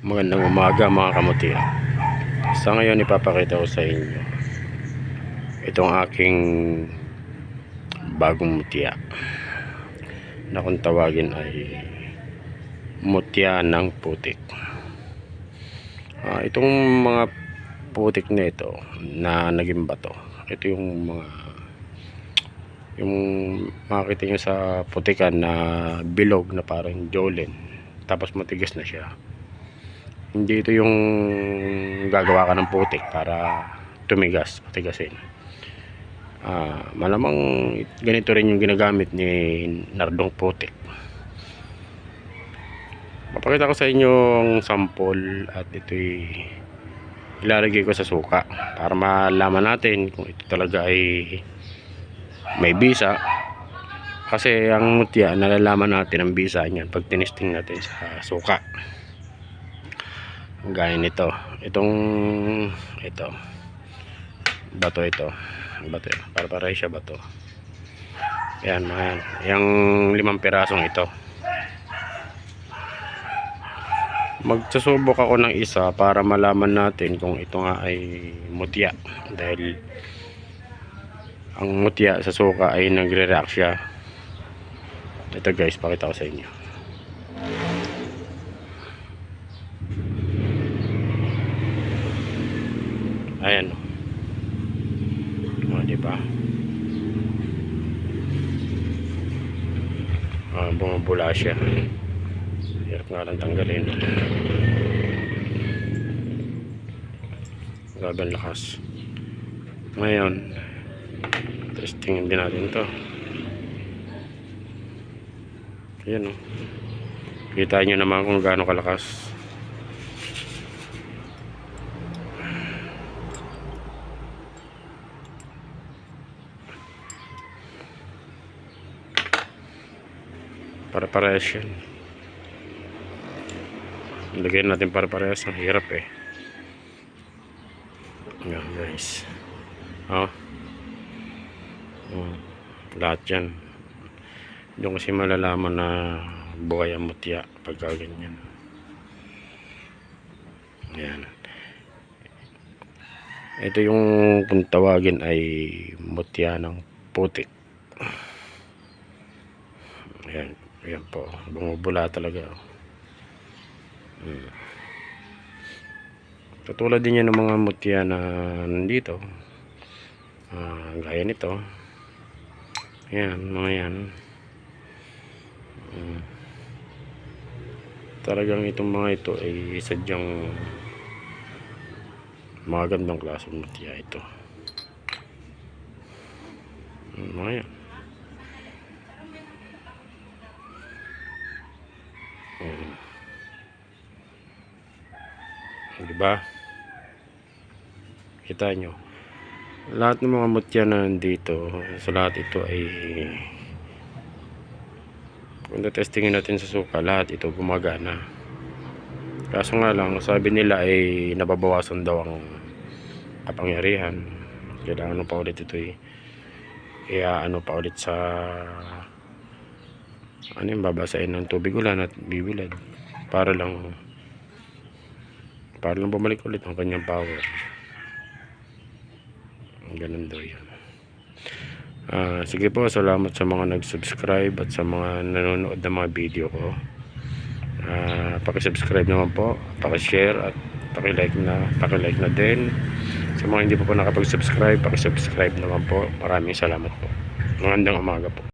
Magandang umaga mga kamuti. Sa ngayon ipapakita ko sa inyo itong aking bagong mutya na kung tawagin ay mutya ng putik. Itong mga putik na ito na naging bato, ito yung makikita nyo sa putikan na bilog na parang jolin, tapos matigas na siya. Hindi ito yung gagawa ka ng putik para patigasin. Malamang ganito rin yung ginagamit ni Nardong putik. Papakita ko sa inyo ang sample at ito'y ilalagay ko sa suka para malaman natin kung ito talaga ay may bisa. Kasi ang mutya, nalalaman natin ang bisa niyan pag tinisting natin sa suka. Gaya nito, ito bato, para siya bato. Yan, yung 5 pirasong ito. Magsusubok ako ng isa para malaman natin kung ito nga ay mutya, dahil ang mutya sa suka ay nagre-react siya. Ito guys, pakita ko sa inyo. Ayan, diba? Bumubula siya. Hirap nga lang tanggalin. Grabe ang lakas. Ngayon, testingin din natin ito. Ayan, kita nyo naman kung gaano kalakas. Para-parehas yan. Lagyan natin para-parehas. Ang hirap eh. Ayan guys. Lahat yan. Doon kasi malalaman na buhay ang mutya pagka ganyan. Ayan. Ito yung kung tawagin ay mutya ng putik. Ayan. Ayan po, bumubula talaga. Katulad din yan ng mga mutya na nandito. Gaya nito. Ayan, mga yan. Talagang itong mga ito ay sadyang magandang klaseng mutya ito. Mga yan. Diba? Kita nyo, lahat ng mga mutya na nandito, sa lahat ito ay, kung testingin natin sa suka, lahat ito gumagana. Kaso nga lang, sabi nila ay nababawasan daw ang kapangyarihan. Kailangan pa ulit ito pa ulit sa babasahin ng tubig ulan at bibilad para lang bumalik ulit ang kanyang power. Ganun daw yun. Sige po, salamat sa mga nag-subscribe at sa mga nanonood ng mga video ko. Paki-subscribe naman po, paki-share at paki-like na din. Sa mga hindi po nakapag-subscribe, paki-subscribe naman po. Maraming salamat po. Magandang umaga po.